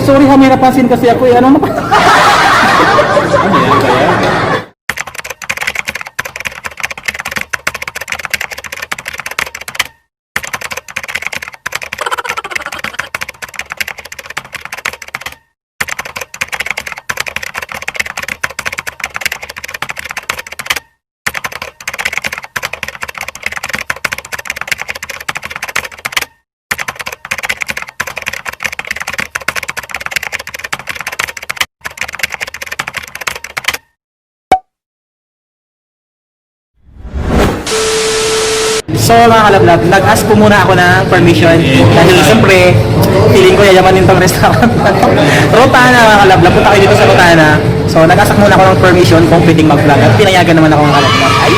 sorry ha, may napansin kasi ako eh. Ano na pa? Ano yan kaya? So mga kalablab, nag-ask po muna ako ng permission dahil siyempre, feeling ko yayamanin tong restaurant. Rotana mga kalablab, punta kayo dito sa Rotana. So nag-ask muna ako ng permission kung pwedeng mag-vlog at pinayagan naman ako mga kalablab. Ay,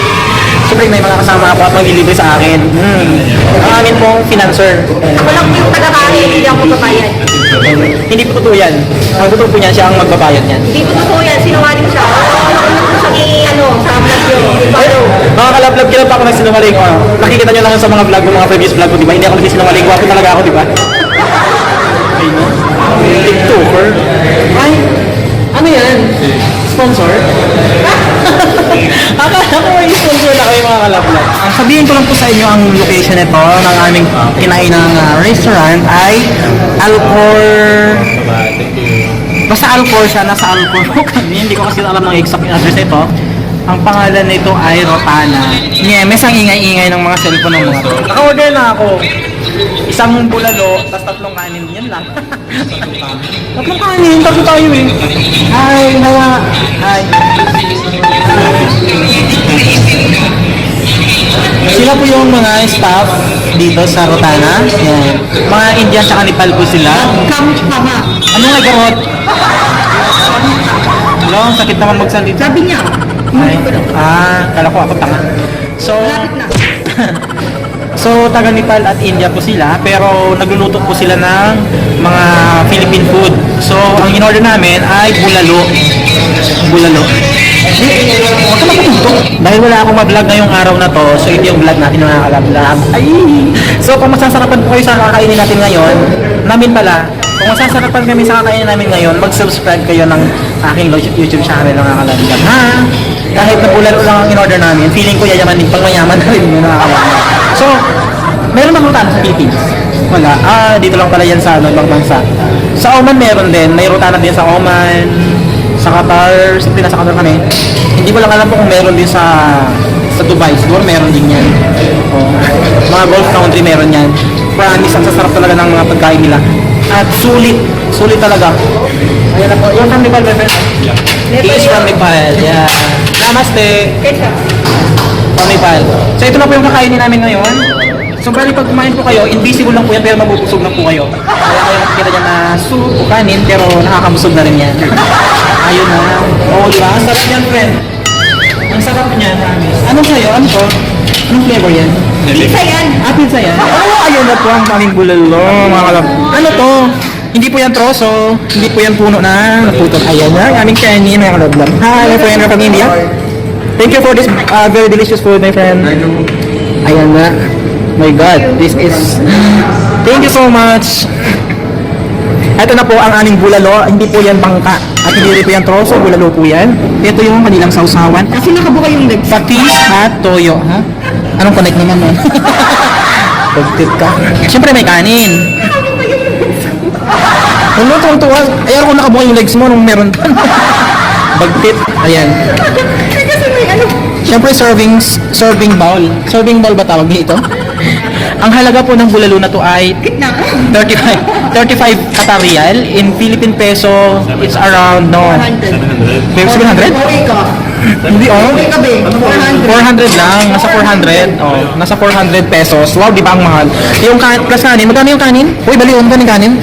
siyempre may mga kasama ako at maglilibre sa akin. Ang amin pong financer. Walang yung taga-kain, hindi ako magbabayad. Hindi po totoo yan. Ang totoo po niyan, siya ang magbabayad niyan. Hindi po totoo yan, sinungaling siya. Sa vlog yun. Follow. Mga kalablab, kailan pa ako nagsinungaling? Nakikita nyo lang sa mga vlog, mga previous vlog ko, di ba? Hindi ako nagsinungaling. Wapo talaga ako, di ba? Ay, no? TikToker? Ay, ano yan? Sponsor? Akala ko may sponsor na kayo mga kalablab. Sabihin ko lang po sa inyo ang location nito ng aming kinainang restaurant ay Alcor... Basta Alcor siya, nasa Alcor kami. Hindi ko kasi alam ng exact address nito. Ang pangalan nito ay Rotana. Nyemes ang ingay-ingay ng mga cellphone ng mga to. Naka-order na ako. Isang bulalo, tapos tatlong kanin. Yan lang. Tatlong kanin, tatlo tayo eh. Hi, nawa. Hi. Sila po yung mga staff dito sa Rotana. Yan. Mga Indian tsaka Nepal po sila. Ano nga garot? Hello, ang sakit naman magsalita. Sabi niya. Ay, kala ko ako tanga. So, so taga Nepal at India po sila, pero nagluluto po sila ng mga Philippine food. So, ang in-order namin ay bulalo. Bulalo. Huwag ka makapunto. Dahil wala akong ma-vlog ngayong araw na to, so ito yung vlog natin mga kalab-lab. Ay! So, kung masasarapan po kayo sa kakainin natin ngayon, namin pala, kung masasarapan kami sa kakainin namin ngayon, mag-subscribe kayo ng aking YouTube channel mga kalab-lab. Ha? Kahit na bulalo lang ang in-order namin, feeling ko yayamanin pang mayaman na rin yung mga kalab-lab. So, meron bang rutana sa Philippines? Wala. Dito lang pala yan sa ibang bansa. Sa Oman meron din. May rutana din sa Oman, sa Qatar. Siyempre nasa Qatar kami. Hindi ko lang alam po kung meron din sa Dubai. Siguro meron din yan. Mga Gulf country meron yan. Promise, ang sasarap talaga ng mga pagkain nila. At sulit. Sulit talaga. Ayan na po. You're from Nepal, my friend? He is from Nepal. Yeah. Namaste. From Nepal. So ito na po yung kakainin namin ngayon. So bali pag kumain po kayo, invisible lang po yan pero mabubusog na po kayo. Kaya kayo nakikita dyan na soup o kanin pero nakakabusog na rin yan. Ayun na. Oo, diba? Ang sarap yan, friend. Ang sarap niyan. Anong sa'yo? Ano to? Anong flavor yan? Pizza yan. Pizza yan? Oo, ayun na po ang aming bulalo, mga kalab. Ano to? Hindi po yan troso. Hindi po yan puno na naputol. Ayan na, ang aming kanin, mga kalab. Hi, my friend from India. Thank you for this very delicious food, my friend. Ayan na. My God, this is... Thank you so much. Ito na po ang aming bulalo. Hindi po yan bangka. At hindi po yan troso. Bulalo po yan. Ito yung kanilang sausawan. Kasi nakabuka yung legs. Patis at toyo. Ha? Anong connect naman nun? Pagtip ka. Siyempre may kanin. Ano tuwang-tuwa? Ayaw ko nakabuka yung legs mo nung meron pa. Bagtit. Ayan. Kasi may ano. Siyempre serving bowl. Serving bowl ba tawag dito? Ang halaga po ng bulalo na to ay 35 Qatar Rial. In Philippine peso, it's around 700? Hindi oh. 400 lang, nasa 400. Oh, nasa 400 pesos. Wow, di ba ang mahal? Yung plus kanin, magkano yung kanin? Uy, baliw, magkano yung kanin?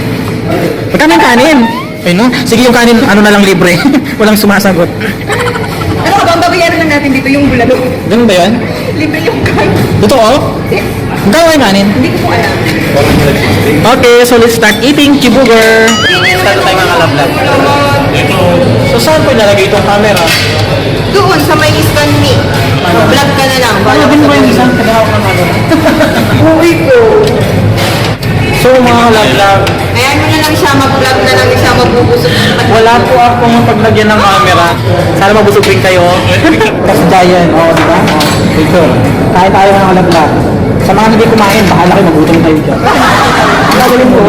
Magkano yung kanin? Ay no? Sige yung kanin, ano na lang libre. Walang sumasagot. Ano ka ba? Ang babayaran lang natin dito yung bulalo. Ganun ba yan? Libre yung kain. Totoo? Magkano yung kanin? Hindi ko po alam. Okay, so let's start eating chibuger. Start tayo mga kalab-lab. So saan po ilalagay itong camera? Doon sa may scan me. Vlog ka na lang. Ano din mo yung isang kadahawak ng camera? Uwi ko. So mga kalab-lab, Ayan mo na lang siya, mag-vlog na lang siya, mabusog. Wala po akong paglagyan ng camera. Sana mabusog rin kayo. Tapos Giant, di ba? Ito. Kain tayo ng alabla. Sa mga hindi kumain, bahala kayo, magutom kayo dyan. Ang gagawin ko,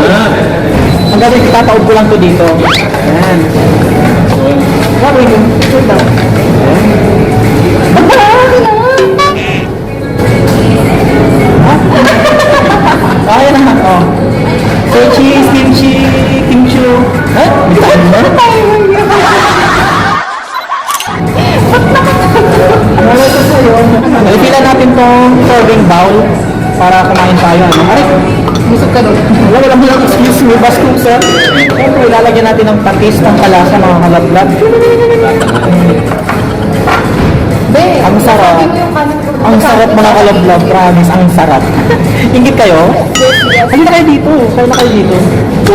ang gagawin ko, tataob ko lang to dito. Ayan. Gagawin ko, ito lang. Kaya naman, So, cheese, kimchi, kimchi. Ha? Bitawan mo? Wala ito sa'yo. Ipila natin tong serving bowl para kumain tayo. Aray, busog ka doon. Wala lang excuse me, bastos sir. Siyempre, ilalagyan natin ng patis ng kalasa mga kalablat. Ang sarap. Ang sarap mga kalablat, promise, ang sarap. Ingit kayo? Halina kayo dito. Kaya na kayo dito.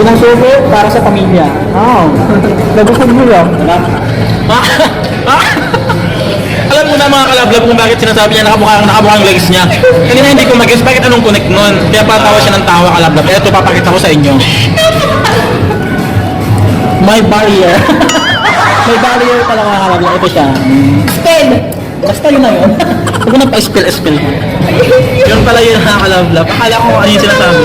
Unang subo para sa pamilya. Nagusog mo lang. Alam mo na mga kalablab kung bakit sinasabi niya nakabuka yung legs niya. Kanina hindi ko mag-guess bakit anong connect nun. Kaya patawa siya ng tawa kalablab. Kaya ito papakita ko sa inyo. May barrier. May barrier pala mga kalablat. Ito siya. Spell! Basta yun na yun. Huwag mo na pa-spill. Yun pala yun mga kalablab. Akala ko ano yung sinasabi.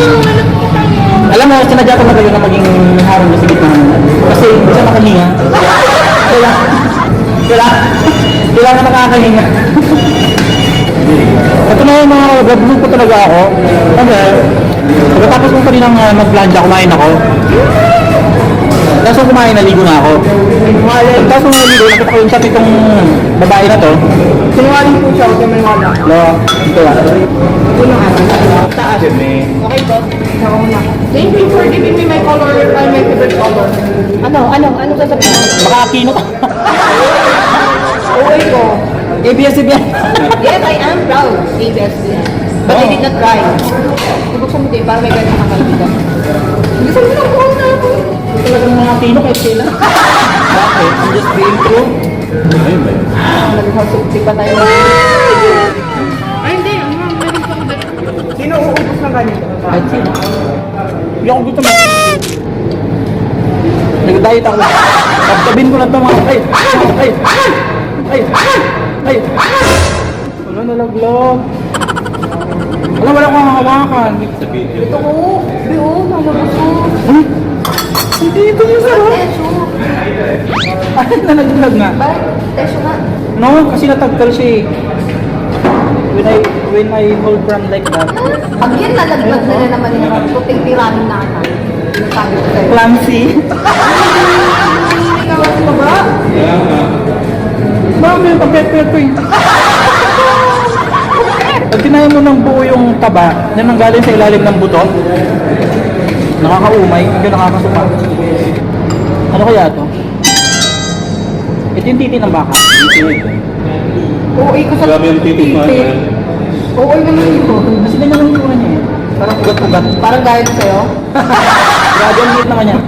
Alam mo, sinadya ko na kayo na maging harong na sigit naman. Kasi hindi siya makahinga. Kailangan nakakahinga. Ito na yung mga gablog ko talaga ako. Okay. Pagkatapos ko kanina mag-blanja, kumain ako. Tapos kumain, naligo na ako. Tapos kung naligo, nakita ko yung chat itong babae na to. Sinungaling po siya, huwag may wala. Ito ah. Unang ano? Taas. Okay po. Ako na. Thank you for giving me my color, my favorite color. Ano sasabihin mo? Makakino ka. Okay ko. ABS-CBN. Yes, I am proud. ABS-CBN. But I did not try. Ibuksan mo din para may ganyan kang kaibigan. Gusto mo lang po na ako. Talagang makakino kahit kailan. Bakit? I'm just being true. Nag-house pa tayo. Ay, hindi. Meron pang Sino uubos ng ganyan? Kahit sino. Hindi ako gusto mo. Nag-diet ako. Pagkabin ko na ito mga... Ay! Wala nalaglag. Wala kong hawakan. Ito ko. Biyo, nalabas ko. Hindi ito yung sarap. Tesyo. Ay, nalaglag nga. Ba? Tesyo nga. No, kasi natagkal siya eh. When I hold from like that. Pag yan nalaglag na na naman yung puting tiramin na ata. Sabi ko sa'yo. Clumsy. Hindi ka mas baba. Mami, pagpepepe. Pag kinain mo ng buo yung taba, na nanggaling sa ilalim ng buto, nakakaumay, hindi nakakasuka. Ano kaya to? Ito yung titi ng baka. Oo, ko sa Grabe yung titi mo. Oo, naman yun. Kasi ganyan lang yung niya eh. Parang ugat-ugat. Parang gaya na sa'yo. Grabe ang liit naman yan.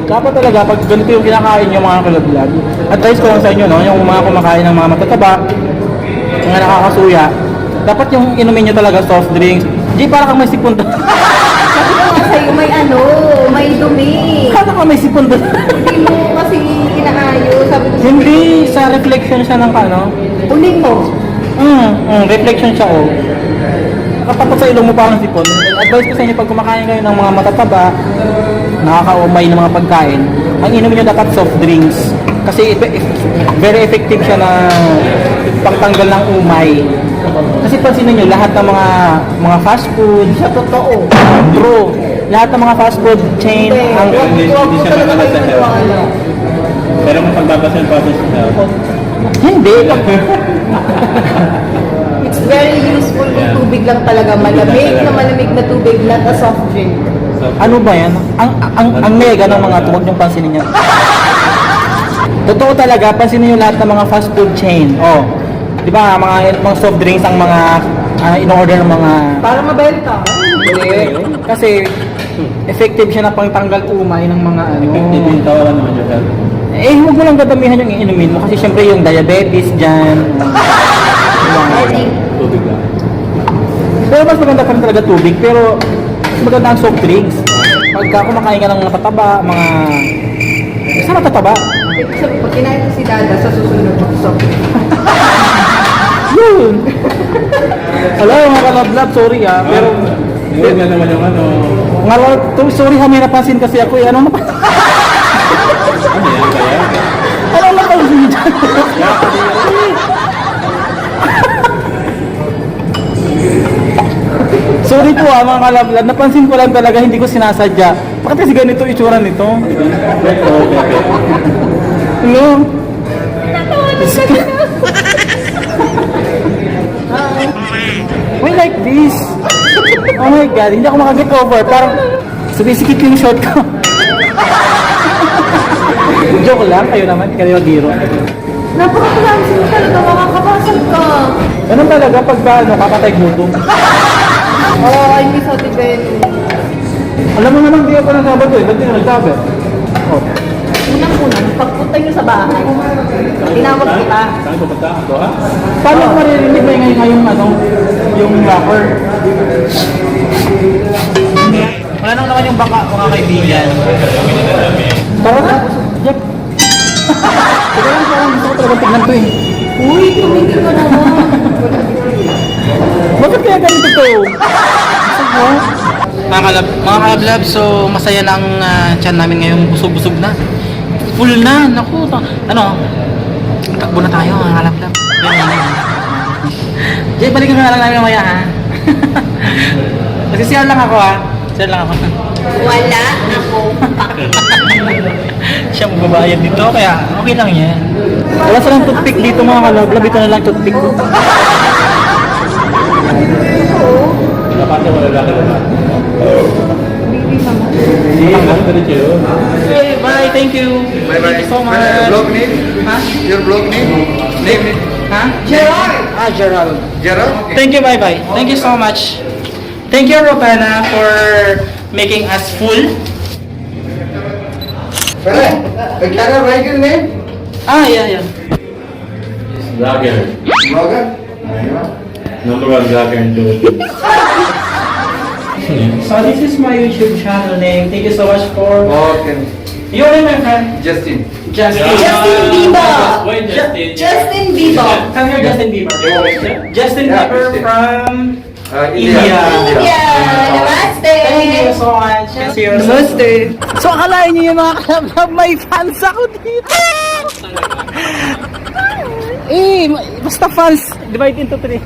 Dapat talaga, pag ganito yung kinakain yung mga kalablag, advice ko lang sa inyo, no? Yung mga kumakain ng mga matataba, yung mga nakakasuya, dapat yung inumin nyo talaga soft drinks. Hindi para kang may sipon doon. Sabi ko nga sa'yo, may ano, may dumi. Para kang may sipon doon. Hindi mo kasi inaayos. Sabi ko Hindi, sa reflection siya ng ano. uling mo. Reflection siya oh. Kapag sa ilong mo parang sipon. Advice ko sa inyo pag kumakain kayo ng mga matataba, nakakaumay ng mga pagkain, ang inumin nyo dapat soft drinks. Kasi very effective siya na pagtanggal ng umay. Kasi pansinin nyo, lahat ng mga fast food, Sa totoo. true, lahat ng mga fast food chain, ang Hindi siya talaga nakakasa kayo maniwala. Pero kung pagbabasa pa sa hindi. It's very useful kung tubig lang talaga. Malamig na tubig, not a soft drink. Ano ba yan? Ang mega ng mga huwag niyong pansinin yan. Totoo talaga, pansinin niyo lahat ng mga fast food chain. Oh. 'Di ba, mga soft drinks ang mga in-order ng mga Para mabenta. kasi effective siya na pangtanggal umay ng mga ano. Hindi tawaran naman yung health. Huwag mo lang dadamihan yung iinumin mo kasi syempre yung diabetes dyan. Tubig lang. Pero mas maganda pa rin talaga tubig, pero mas maganda ang soft drinks. Pagka kumakain ka ng matataba, mga... Basta matataba. Sabi, pag kinain ko si Dada, sa susunod magsok. Yun! Hello mga kalablab, sorry pero... Yun nga naman yung ano. Sorry ha, may napansin kasi ako eh. Ano napansin? Ano yan kaya? Ano napansin dyan? Sorry po mga kalablab, napansin ko lang talaga, hindi ko sinasadya. Bakit kasi ganito itsura nito? Hello? Why like this? Oh my God, hindi ako makaget over. Parang sumisikip yung short ko. Joke lang, kayo naman, kayo biro. Napaka-clamsy mo talaga, makakabasag ka. Ganun talaga pag ano, kakatay gutom. Oo, I miss Ate Benny. Alam mo naman, di ako nagsabi eh. Ba't di ka nagsabi? Oh. Unang-una, pagpunta nyo sa bahay, tinawag kita. Saan pupunta? Doha? Paano ko maririnig mo yung ano, yung rocker? Wala nang naman yung baka, mga kaibigan. Tara na. Jack. Teka lang, parang gusto ko talaga tignan to eh. Uy, tumigil ka naman. Bakit kaya ganito to? Mga kalablab, so masaya na ang tiyan namin ngayon, busog-busog na. Full na, naku. Ano? Takbo na tayo mga kalablab. Jay, balikan ka na lang namin mamaya ha. Kasi siya lang ako ha. Siya lang ako. Wala ako. Siya magbabayad dito, kaya okay lang yan. Wala silang toothpick dito mga kalablab, ito na lang toothpick ko. Dapat yung wala ka naman. Baby mama. Okay, bye, thank you. Thank you so much. Blog name? Ha? Your blog name? Name? Ha? Gerard! Gerald. Gerald? Okay. Thank you, bye-bye. Thank you so much. Thank you, Rotana, for making us full. Can I write your name? Yeah. Vlogger. Blogger? Number one vlogger in Philippines. So this is my YouTube channel name. Thank you so much for... Okay. Your name, my friend? Justin. Justin. Justin Bieber! Wait, Justin. Justin Bieber! Come here, Justin Bieber. Justin Yeah, Bieber Justin. from... India. Yeah! Namaste! Thank you so much. Namaste. So akalain niyo yung mga kalab, may fans ako dito. Basta fans, divide into 3.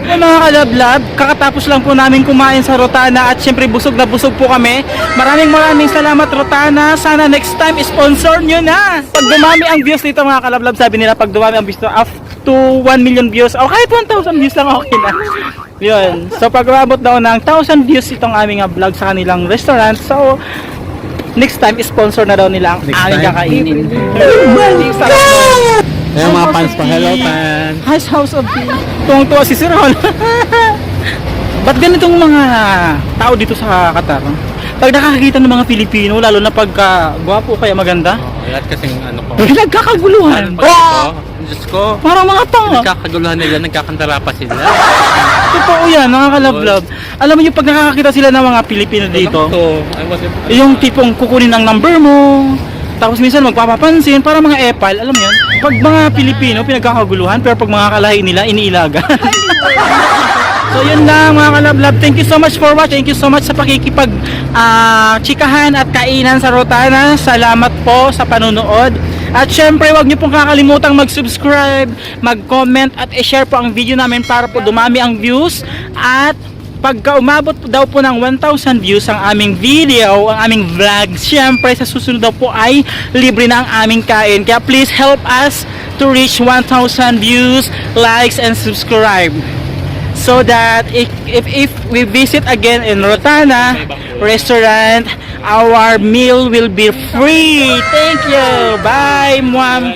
Mga kalablab, kakatapos lang po namin kumain sa Rotana at syempre busog na busog po kami. Maraming salamat Rotana. Sana next time sponsor nyo na. Pag dumami ang views dito mga kalablab, sabi nila pag dumami ang views up to 1 million views o kahit 1,000 views lang okay na. Yun. So pag umabot daw ng 1,000 views itong aming vlog sa kanilang restaurant, so next time sponsor na daw nila ang aming kakainin. Ayan mga fans pa. Hello fans. House of Tea. Tuwang-tuwa si Sir Hall. Ba't ganitong mga tao dito sa Qatar? Pag nakakakita ng mga Pilipino, lalo na pagka gwapo kaya maganda, Lahat kasing ano ko. nagkakaguluhan. Diyos ko. Parang mga tanga. Nagkakaguluhan nila, nagkakantara pa sila. Totoo yan, mga kalablab. Alam mo yung pag nakakakita sila ng mga Pilipino dito, So, I was yung tipong kukunin ang number mo, tapos minsan magpapapansin, para mga epal, alam mo yun? Pag mga Pilipino, pinagkakaguluhan, pero pag mga kalahi nila, iniilaga. So yun lang mga kalablab, thank you so much for watching, thank you so much sa pakikipag chikahan at kainan sa Rotana. Salamat po sa panunood. At syempre, wag niyo pong kakalimutang mag-subscribe, mag-comment at i-share po ang video namin para po dumami ang views. At pagka umabot daw po ng 1,000 views ang aming video, ang aming vlog, syempre sa susunod daw po ay libre na ang aming kain. Kaya please help us to reach 1,000 views, likes, and subscribe. So that if we visit again in Rotana restaurant, our meal will be free. Thank you. Bye, Mom.